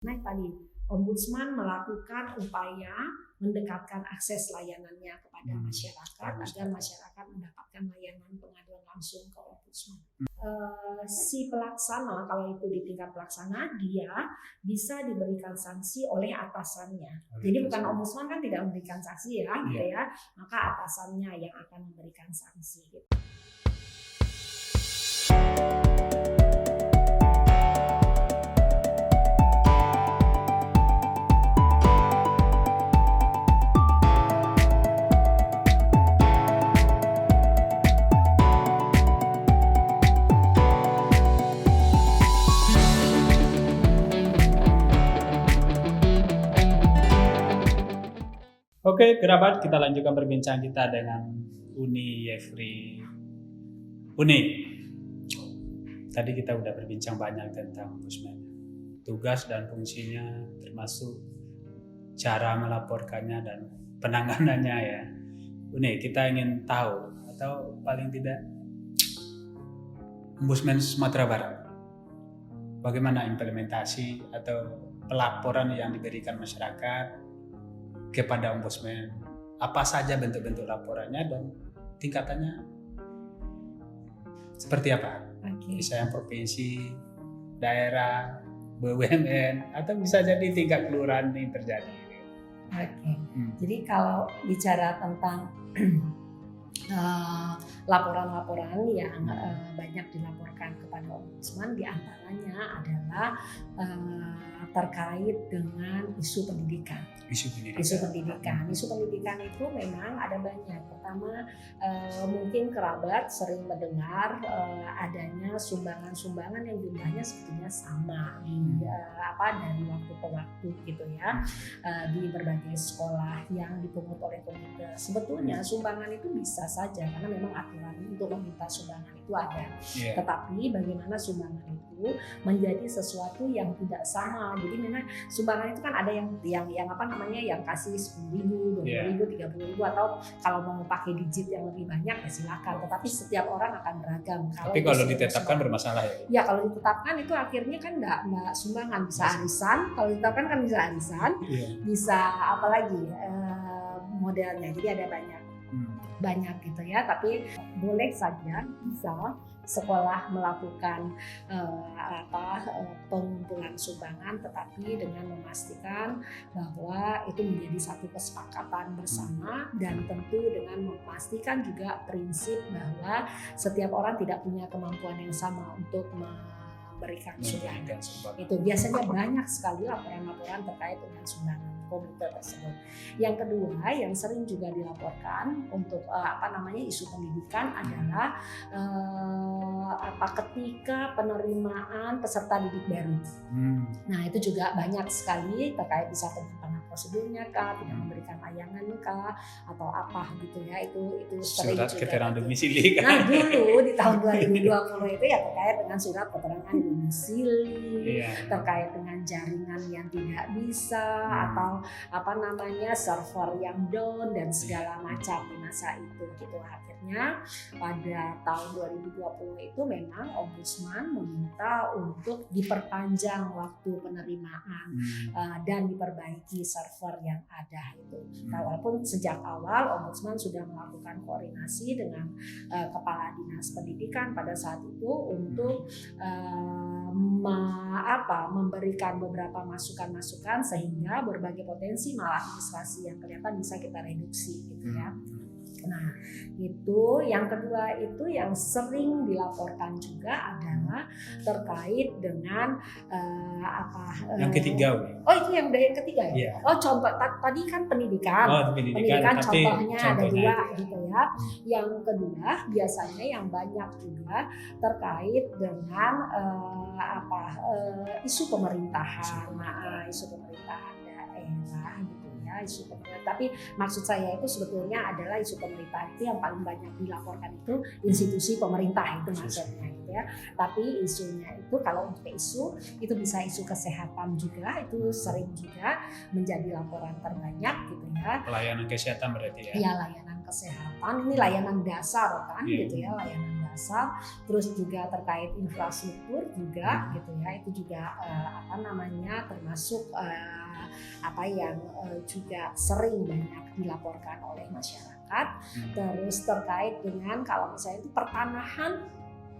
Nah tadi, Ombudsman melakukan upaya mendekatkan akses layanannya kepada masyarakat agar masyarakat mendapatkan layanan pengaduan langsung ke Ombudsman. Si pelaksana, kalau itu di tingkat pelaksana, dia bisa diberikan sanksi oleh atasannya. Jadi bukan Ombudsman kan tidak memberikan sanksi ya, gitu ya, maka atasannya yang akan memberikan sanksi. Gitu. Oke, kerabat, kita lanjutkan perbincangan kita dengan Uni Yefri. Uni, tadi kita udah berbincang banyak tentang Ombudsman, tugas dan fungsinya, termasuk cara melaporkannya dan penanganannya ya. Uni, kita ingin tahu atau paling tidak Ombudsman Sumatera Barat, bagaimana implementasi atau pelaporan yang diberikan masyarakat kepada Ombudsman, apa saja bentuk-bentuk laporannya dan tingkatannya seperti apa? Bisa yang provinsi, daerah, BUMN, atau bisa jadi tingkat kelurahan ini terjadi. Jadi kalau bicara tentang laporan-laporan yang banyak dilaporkan kepada Ombudsman, diantaranya adalah terkait dengan isu pendidikan. Isu pendidikan itu memang ada banyak. Pertama, mungkin kerabat sering mendengar adanya sumbangan-sumbangan yang jumlahnya sepertinya sama dari waktu ke waktu gitu ya, di berbagai sekolah yang dipungut oleh komite. Sebetulnya sumbangan itu bisa saja karena memang aturan untuk meminta sumbangan itu ada. Tetapi bagaimana sumbangan itu menjadi sesuatu yang tidak sama. Jadi memang sumbangan itu kan ada yang kasih 10.000, 20.000, 30.000 atau kalau mau pakai digit yang lebih banyak ya silakan. Tetapi setiap orang akan beragam. Kalau ditetapkan bermasalah ya? Ya kalau ditetapkan itu akhirnya kan nggak sumbangan, bisa arisan. Kalau ditetapkan kan bisa arisan, bisa apa lagi modelnya. Jadi ada banyak gitu ya. Tapi boleh saja bisa sekolah melakukan pengumpulan sumbangan, tetapi dengan memastikan bahwa itu menjadi satu kesepakatan bersama dan tentu dengan memastikan juga prinsip bahwa setiap orang tidak punya kemampuan yang sama untuk memberikan sumbangan. Itu biasanya banyak sekali laporan-laporan terkait dengan sumbangan komite tersebut. Yang kedua yang sering juga dilaporkan untuk isu pendidikan adalah ketika penerimaan peserta didik baru. Nah itu juga banyak sekali terkait bisa penyimpangan prosedurnya kah, tidak memberikan layanan kah, atau apa gitu ya, itu sering surat juga. Keterangan domisili kan? Nah dulu di tahun 2020 itu ya terkait dengan surat keterangan domisili, terkait dengan jaringan yang tidak bisa atau server yang down dan segala macam di masa itu gitu. Akhirnya pada tahun 2020 itu memang Ombudsman meminta untuk diperpanjang waktu penerimaan dan diperbaiki server yang ada itu. Walaupun sejak awal Ombudsman sudah melakukan koordinasi dengan Kepala Dinas Pendidikan pada saat itu untuk memberikan beberapa masukan-masukan sehingga berbagai potensi maladministrasi yang kelihatan bisa kita reduksi gitu ya. Nah itu yang kedua itu yang sering dilaporkan juga adalah terkait dengan yang ketiga. Itu yang ketiga ya. Contoh tadi kan pendidikan contohnya ada dua gitu ya. Yang kedua biasanya yang banyak juga terkait dengan isu pemerintahan daerah gitu ya, isu pemerintahan. Tapi maksud saya itu sebetulnya adalah isu pemerintah itu yang paling banyak dilaporkan itu institusi pemerintah itu maksudnya gitu ya. Tapi isunya itu kalau untuk isu itu bisa isu kesehatan juga, itu sering juga menjadi laporan terbanyak gitu ya. Pelayanan kesehatan berarti ya? Iya layanan kesehatan, ini layanan dasar kan gitu ya, layanan dasar, terus juga terkait infrastruktur juga gitu ya, itu juga termasuk apa yang juga sering banyak dilaporkan oleh masyarakat. Terus terkait dengan kalau misalnya itu pertanahan,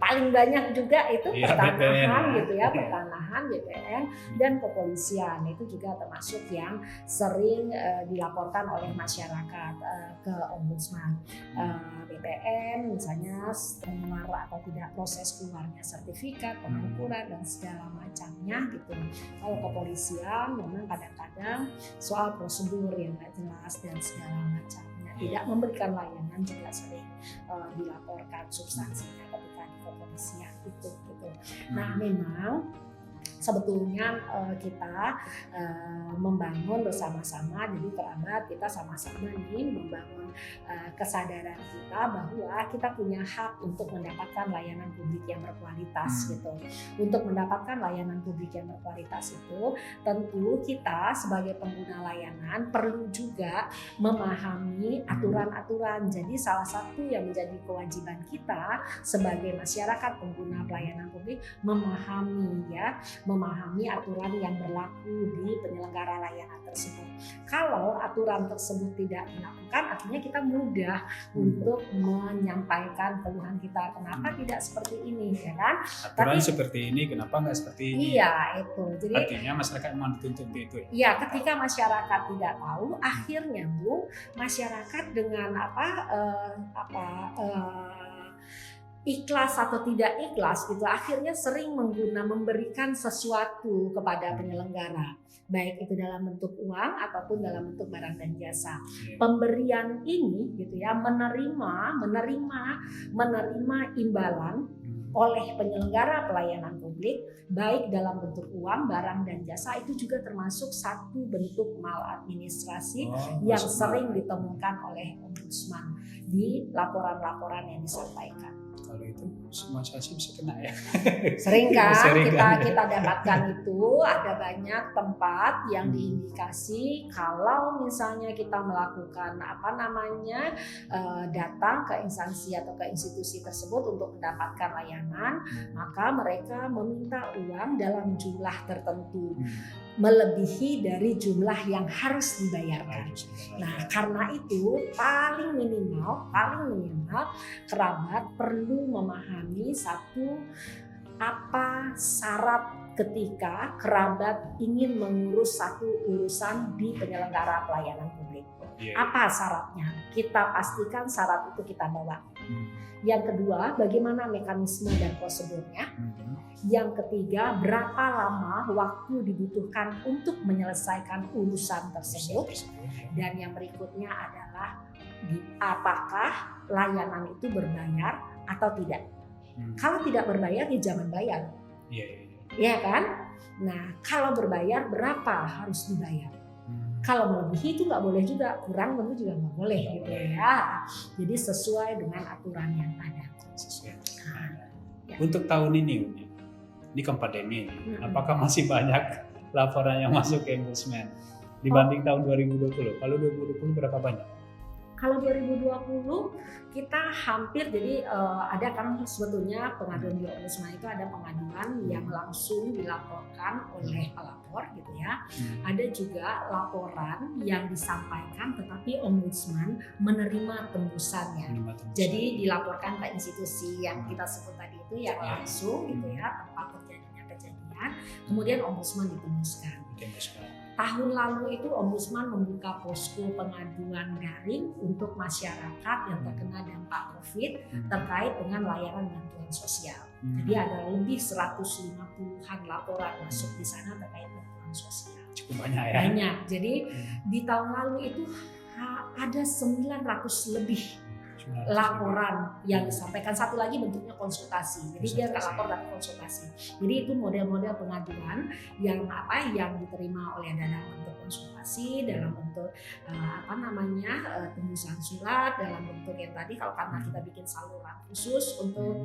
paling banyak juga itu pertanahan gitu ya, pertanahan, BPN dan kepolisian itu juga termasuk yang sering dilaporkan oleh masyarakat ke Ombudsman. BPN misalnya keluar atau tidak proses keluarnya sertifikat, pengukuran dan segala macamnya gitu. Kalau kepolisian memang kadang-kadang soal prosedur yang nggak jelas dan segala macamnya, tidak memberikan layanan juga sering dilaporkan substansinya ketika di kepolisian itu gitu. Nah memang sebetulnya kita membangun bersama-sama, jadi kerabat kita sama-sama nih membangun kesadaran kita bahwa kita punya hak untuk mendapatkan layanan publik yang berkualitas gitu. Untuk mendapatkan layanan publik yang berkualitas itu tentu kita sebagai pengguna layanan perlu juga memahami aturan-aturan. Jadi salah satu yang menjadi kewajiban kita sebagai masyarakat pengguna pelayanan publik memahami aturan yang berlaku di penyelenggara layanan tersebut. Kalau aturan tersebut tidak dilakukan, artinya kita mudah untuk menyampaikan keluhan kita. Kenapa tidak seperti ini, ya kan? Aturan seperti ini, kenapa nggak seperti ini? Iya, itu. Jadi artinya masyarakat memang dituntut itu ya? Iya, ketika masyarakat tidak tahu, akhirnya Bu, masyarakat dengan ikhlas atau tidak ikhlas gitu akhirnya sering memberikan sesuatu kepada penyelenggara, baik itu dalam bentuk uang ataupun dalam bentuk barang dan jasa. Pemberian ini gitu ya, menerima imbalan oleh penyelenggara pelayanan publik baik dalam bentuk uang, barang dan jasa itu juga termasuk satu bentuk maladministrasi yang sering ditemukan oleh Ombudsman di laporan-laporan yang disampaikan. Kalau itu semua saksi bisa kena ya. Sering kan kita dapatkan itu ada banyak tempat yang diindikasi kalau misalnya kita melakukan datang ke instansi atau ke institusi tersebut untuk mendapatkan layanan, maka mereka meminta uang dalam jumlah tertentu melebihi dari jumlah yang harus dibayarkan. Nah, karena itu paling minimal kerabat perlu memahami apa syarat ketika kerabat ingin mengurus satu urusan di penyelenggara pelayanan publik. Apa syaratnya? Kita pastikan syarat itu kita bawa. Yang kedua, bagaimana mekanisme dan prosedurnya. Yang ketiga, berapa lama waktu dibutuhkan untuk menyelesaikan urusan tersebut. Dan yang berikutnya adalah apakah layanan itu berbayar atau tidak. Kalau tidak berbayar, ya jangan bayar. Iya kan? Nah, kalau berbayar, berapa harus dibayar? Kalau melebihi itu nggak boleh juga, kurang tentu juga nggak boleh gitu ya. Jadi sesuai dengan aturan yang ada. Untuk tahun ini kan pandemi, apakah masih banyak laporan yang masuk ke Ombudsman dibanding tahun 2020? Kalau 2020 berapa banyak? Kalau 2020 kita hampir, jadi ada kan sebetulnya pengaduan di Ombudsman itu ada pengaduan yang langsung dilaporkan oleh pelapor gitu ya. Ada juga laporan yang disampaikan tetapi Ombudsman menerima tembusannya. Jadi dilaporkan ke institusi yang kita sebut tadi itu yang langsung gitu ya, tempat terjadinya kejadian, kemudian Ombudsman ditembuskan. Tahun lalu itu Ombudsman membuka posko pengaduan daring untuk masyarakat yang terkena dampak COVID terkait dengan layanan bantuan sosial. Jadi ada lebih 150-an laporan masuk di sana terkait bantuan sosial. Cukup banyak ya? Banyak. Jadi di tahun lalu itu ada 900 lebih laporan yang disampaikan. Satu lagi bentuknya konsultasi. Jadi dia lapor dan konsultasi. Jadi itu model-model pengaduan yang diterima oleh dalam bentuk konsultasi, dalam bentuk tembusan surat, dalam bentuk yang tadi kalau karena kita bikin saluran khusus untuk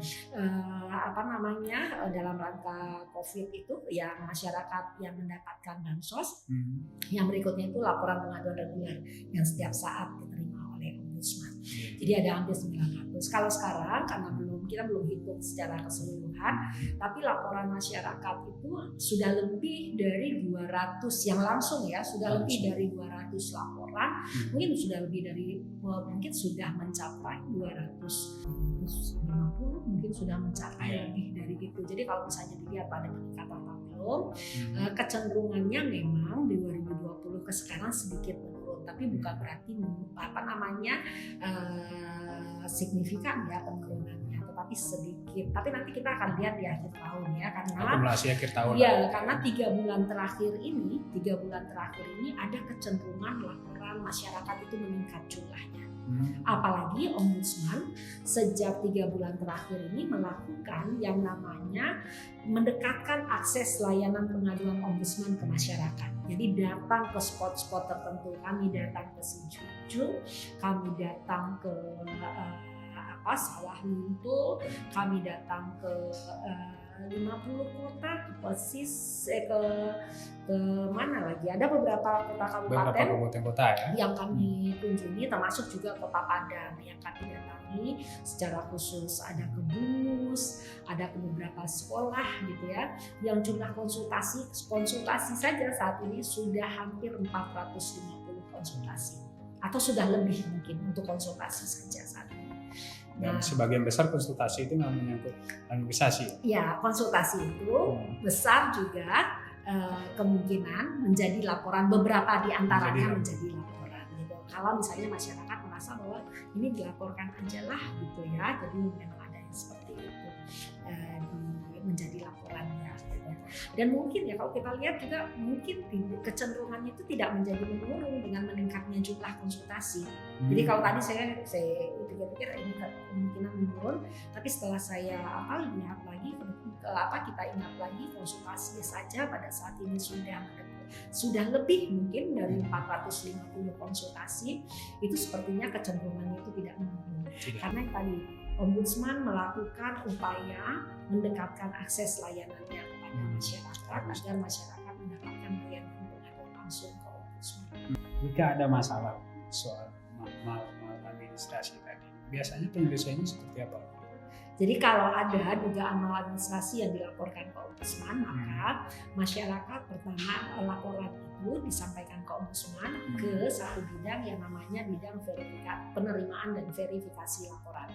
dalam rangka COVID itu yang masyarakat yang mendapatkan bansos. Yang berikutnya itu laporan pengaduan reguler yang setiap saat diterima oleh Ombudsman. Jadi ada hampir 900. Kalau sekarang karena belum kita belum hitung secara keseluruhan, tapi laporan masyarakat itu sudah lebih dari 200 yang langsung ya, sudah lebih dari 200 laporan, mungkin sudah mencapai 250, mungkin sudah mencapai lebih dari itu. Jadi kalau misalnya dilihat pada peningkatan belum, kecenderungannya memang di 2020 ke sekarang sedikit menurun, tapi bukan berarti signifikan ya penurunannya, tetapi sedikit. Tapi nanti kita akan lihat di akhir tahun ya, karena akumulasi akhir tahun. Ya, karena 3 bulan terakhir ini ada kecenderungan laporan masyarakat itu meningkat jumlahnya. Apalagi Ombudsman sejak 3 bulan terakhir ini melakukan yang namanya mendekatkan akses layanan pengaduan Ombudsman ke masyarakat. Jadi datang ke spot-spot tertentu, kami datang ke Sejuju, kami datang ke Sawah Luntul, kami datang ke 50 kota, ke mana lagi? Ada beberapa kabupaten kota ya yang kami kunjungi, termasuk juga Kota Padang yang kami datangi secara khusus. Ada ke Bungus, ada ke beberapa sekolah gitu ya. Yang jumlah konsultasi saja saat ini sudah hampir 450 konsultasi, atau sudah lebih mungkin untuk konsultasi saja saat ini. Dan sebagian besar konsultasi itu menyangkut administrasi. Ya, konsultasi itu besar juga kemungkinan menjadi laporan, beberapa di antaranya menjadi laporan gitu. Kalau misalnya masyarakat merasa bahwa ini dilaporkan aja lah gitu ya, jadi memang ada yang seperti itu menjadi laporannya gitu. Dan mungkin ya kalau kita lihat juga mungkin kecenderungannya itu tidak menjadi menurun dengan meningkatnya jumlah konsultasi. Jadi kalau tadi saya pikir ini kemungkinan menurun, tapi setelah saya lihat lagi kita ingat lagi konsultasi saja pada saat ini sudah lebih mungkin dari 450 konsultasi, itu sepertinya kecenderungannya itu tidak menurun. Karena tadi Ombudsman melakukan upaya mendekatkan akses layanannya kepada masyarakat agar masyarakat mendapatkan layanan pengaduan langsung ke Ombudsman. Jika ada masalah soal maladministrasi tadi, biasanya penyelesaiannya seperti apa? Jadi kalau ada dugaan maladministrasi yang dilaporkan ke Ombudsman, maka masyarakat pertama laporan itu disampaikan ke Ombudsman ke satu bidang yang namanya bidang penerimaan dan verifikasi laporan.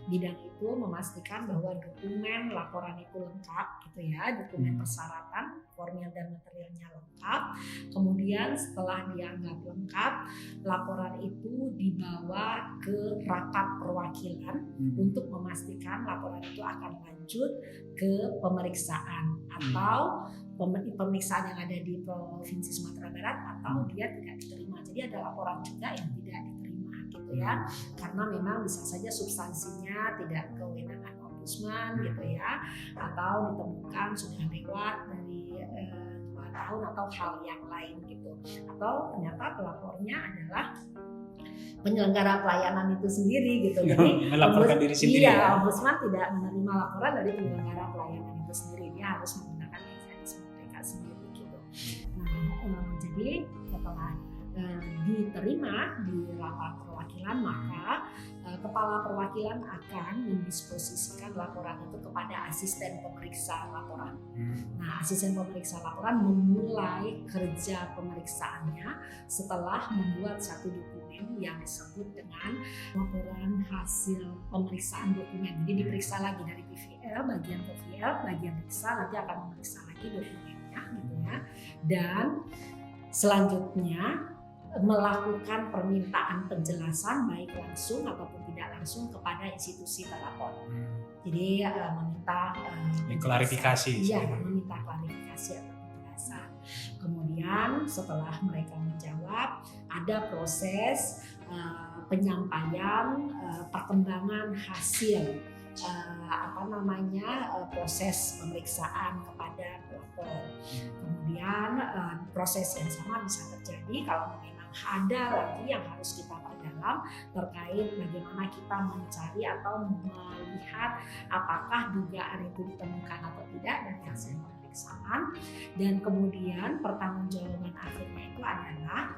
Bidang itu memastikan bahwa dokumen laporan itu lengkap gitu ya, dokumen persyaratan, formil dan materialnya lengkap. Kemudian setelah dianggap lengkap, laporan itu dibawa ke rapat perwakilan untuk memastikan laporan itu akan lanjut ke pemeriksaan atau pemeriksaan yang ada di Provinsi Sumatera Barat atau dia tidak diterima. Jadi ada laporan juga yang tidak diterima gitu ya, karena memang bisa saja substansinya tidak kewenangan Ombudsman gitu ya, atau ditemukan sudah lewat dari 2 tahun atau hal yang lain gitu, atau ternyata pelapornya adalah penyelenggara pelayanan itu sendiri gitu. Jadi melaporkan diri sendiri. Iya, Ombudsman tidak menerima laporan dari penyelenggara pelayanan itu sendiri, dia harus menggunakan mekanisme mereka sendiri gitu. Nah, jadi setelah diterima di rapat perwakilan, maka kepala perwakilan akan mendisposisikan laporan itu kepada asisten pemeriksa laporan. Nah, asisten pemeriksa laporan memulai kerja pemeriksaannya setelah membuat satu dokumen yang disebut dengan laporan hasil pemeriksaan dokumen. Jadi diperiksa lagi dari PVL, bagian periksa nanti akan memeriksa lagi dokumennya gitu ya. Dan selanjutnya melakukan permintaan penjelasan baik langsung ataupun tidak langsung kepada institusi terlapor. Jadi meminta klarifikasi. Iya, meminta klarifikasi atau penjelasan. Kemudian setelah mereka menjawab, ada proses penyampaian perkembangan hasil proses pemeriksaan kepada pelapor. Kemudian proses yang sama bisa terjadi kalau memang ada lagi yang harus kita perdalam terkait bagaimana kita mencari atau melihat apakah dugaan itu ditemukan atau tidak dari hasil pemeriksaan. Dan kemudian pertanggungjawaban akhirnya itu adalah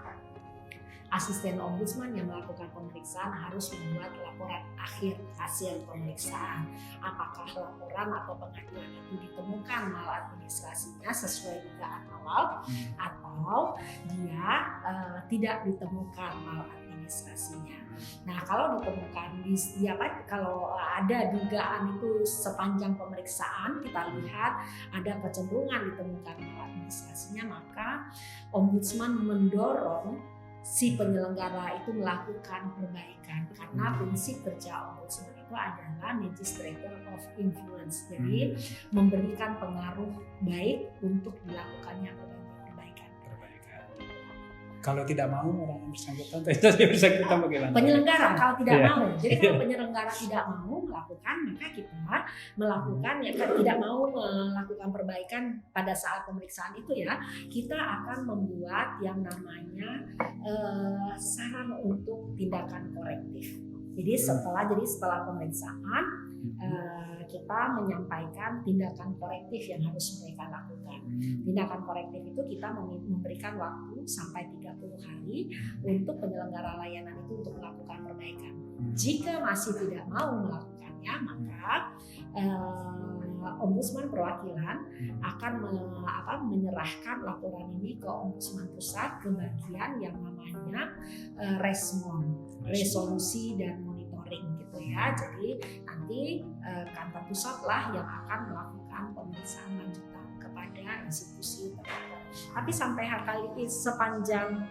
asisten ombudsman yang melakukan pemeriksaan harus membuat laporan akhir hasil pemeriksaan. Apakah laporan atau pengaduan itu ditemukan maladministrasinya sesuai dugaan awal atau dia tidak ditemukan maladministrasinya. Nah, kalau ditemukan kalau ada dugaan itu sepanjang pemeriksaan kita lihat ada kecenderungan ditemukan maladministrasinya, maka ombudsman mendorong si penyelenggara itu melakukan perbaikan, karena prinsip kerja ombudsman itu adalah magistrator of influence, jadi memberikan pengaruh baik untuk dilakukannya perbaikan. Kalau tidak mau orang yang bersangkutan bagaimana? Penyelenggara kalau tidak mau, jadi kalau penyelenggara tidak mau melakukan, maka kita melakukan tidak mau melakukan perbaikan pada saat pemeriksaan itu ya, kita akan membuat yang namanya saran untuk tindakan korektif. Jadi setelah pemeriksaan kita menyampaikan tindakan korektif yang harus mereka lakukan. Tindakan korektif itu kita memberikan waktu sampai 30 hari untuk penyelenggara layanan itu untuk melakukan perbaikan. Jika masih tidak mau melakukannya, maka ombudsman perwakilan akan menyerahkan laporan ini ke ombudsman pusat ke bagian yang namanya resolusi dan monitoring gitu ya. Jadi nanti kantor pusat lah yang akan melakukan pemeriksaan lanjutan kepada institusi terkait. Tapi sampai kali ini sepanjang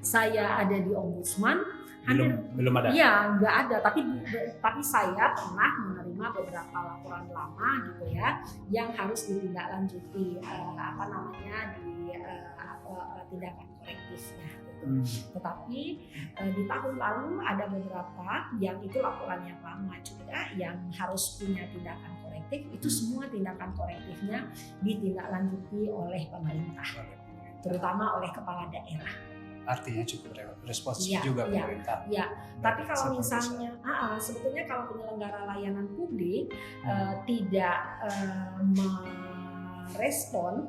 saya ada di ombudsman belum ada. Iya, nggak ada. Tapi saya pernah menerima beberapa laporan lama gitu ya, yang harus ditindaklanjuti tindakan korektifnya. Tetapi di tahun lalu ada beberapa yang itu laporan yang lama juga yang harus punya tindakan korektif. Itu semua tindakan korektifnya ditindaklanjuti oleh pemerintah, terutama oleh kepala daerah. Artinya cukup responsif juga pemerintah. Ya, tapi kalau misalnya sebetulnya kalau penyelenggara layanan publik tidak merespon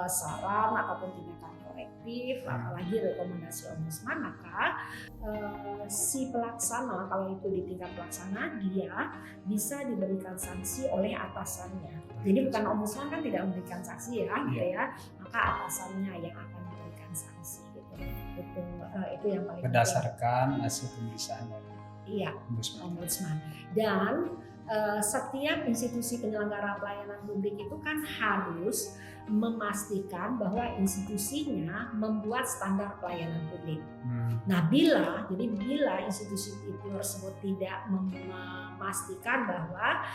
saran ataupun tindakan korektif, apalagi rekomendasi ombudsman, maka si pelaksana, kalau itu di tingkat pelaksana, dia bisa diberikan sanksi oleh atasannya. Jadi bukan ombudsman kan tidak memberikan sanksi ya, gitu ya, maka atasannya yang akan memberikan sanksi. Itu yang paling berdasarkan hasil pemeriksaan dari ombudsman. Dan setiap institusi penyelenggara pelayanan publik itu kan harus memastikan bahwa institusinya membuat standar pelayanan publik. Nah, bila institusi itu tersebut tidak memastikan bahwa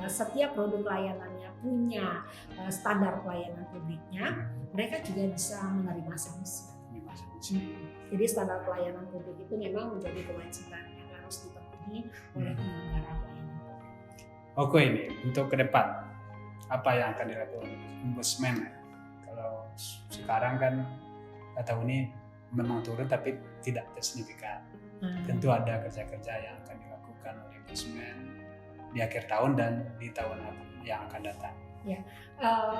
setiap produk layanannya punya standar pelayanan publiknya, mereka juga bisa menerima sanksi. Jadi standar pelayanan publik itu memang menjadi kewajiban yang harus dipenuhi oleh penyelenggara pelayanan publik. Oke, ini untuk ke depan apa yang akan dilakukan ombudsman? Kalau sekarang kan tahun ini memang turun tapi tidak signifikan. Tentu ada kerja-kerja yang akan dilakukan oleh ombudsman di akhir tahun dan di tahun yang akan datang. Ya,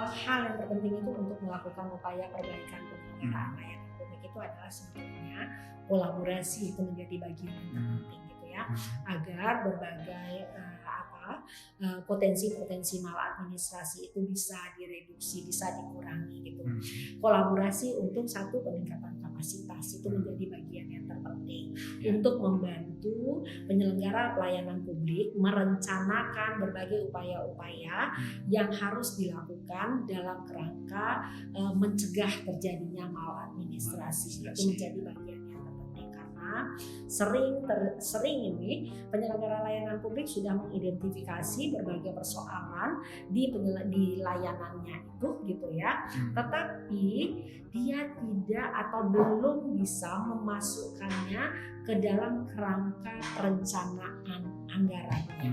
hal yang terpenting itu untuk melakukan upaya perbaikan penyelenggaraan layanan itu adalah sebetulnya kolaborasi, itu menjadi bagian yang terpenting gitu ya, agar berbagai potensi-potensi maladministrasi itu bisa direduksi, bisa dikurangi gitu. Kolaborasi untuk satu peningkatan kapasitas itu menjadi bagian yang terpenting untuk membantu penyelenggara pelayanan publik merencanakan berbagai upaya-upaya yang harus dilakukan dalam kerangka mencegah terjadinya maladministrasi. Itu menjadi bagian yang terpenting karena sering ini penyelenggara layanan publik sudah mengidentifikasi berbagai persoalan di layanannya itu gitu ya, tetapi dia tidak atau belum bisa memasukkannya ke dalam kerangka perencanaan anggarannya.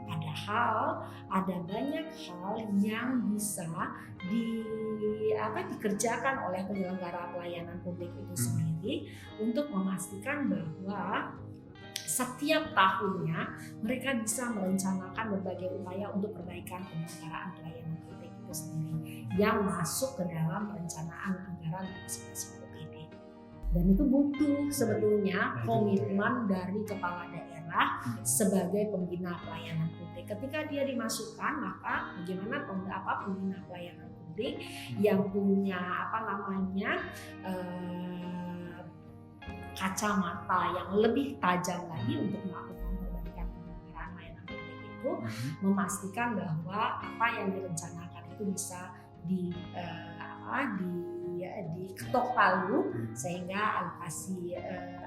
Padahal ada banyak hal yang bisa dikerjakan oleh penyelenggara pelayanan publik itu sendiri untuk memastikan bahwa setiap tahunnya mereka bisa merencanakan berbagai upaya untuk perbaikan penyelenggaraan pelayanan publik itu sendiri yang masuk ke dalam perencanaan anggaran masing-masing OPD. Dan itu butuh sebetulnya komitmen dari kepala daerah sebagai pembina pelayanan publik. Ketika dia dimasukkan, maka bagaimana pembina pelayanan publik yang punya kacamata yang lebih tajam lagi untuk melakukan perbaikan penyelenggaraan layanan publik itu memastikan bahwa apa yang direncanakan itu bisa diketok palu sehingga alokasi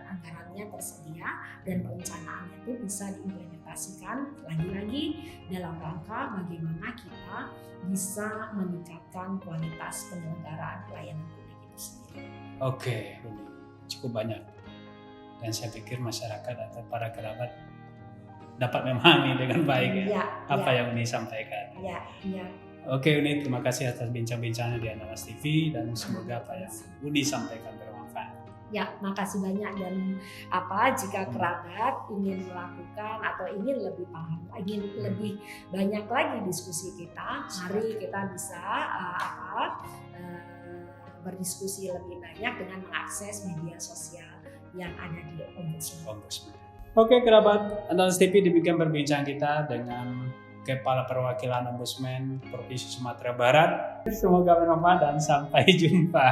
anggarannya tersedia dan perencanaannya itu bisa diimplementasikan lagi-lagi dalam rangka bagaimana kita bisa meningkatkan kualitas penyelenggaraan pelayanan publik itu sendiri. Oke, cukup banyak. Dan saya pikir masyarakat atau para kerabat dapat memahami dengan baik apa yang Uni sampaikan. Oke Uni, terima kasih atas bincang-bincangnya di Andalas TV dan semoga apa yang Uni sampaikan bermanfaat. Ya, makasih banyak. Dan jika kerabat ingin melakukan atau ingin lebih paham, ingin lebih banyak lagi diskusi kita, mari kita bisa berdiskusi lebih banyak dengan mengakses media sosial yang ada di Ombudsman. Oke kerabat, Andalas TV, demikian berbincang kita dengan Kepala Perwakilan Ombudsman Provinsi Sumatera Barat. Semoga bermanfaat dan sampai jumpa.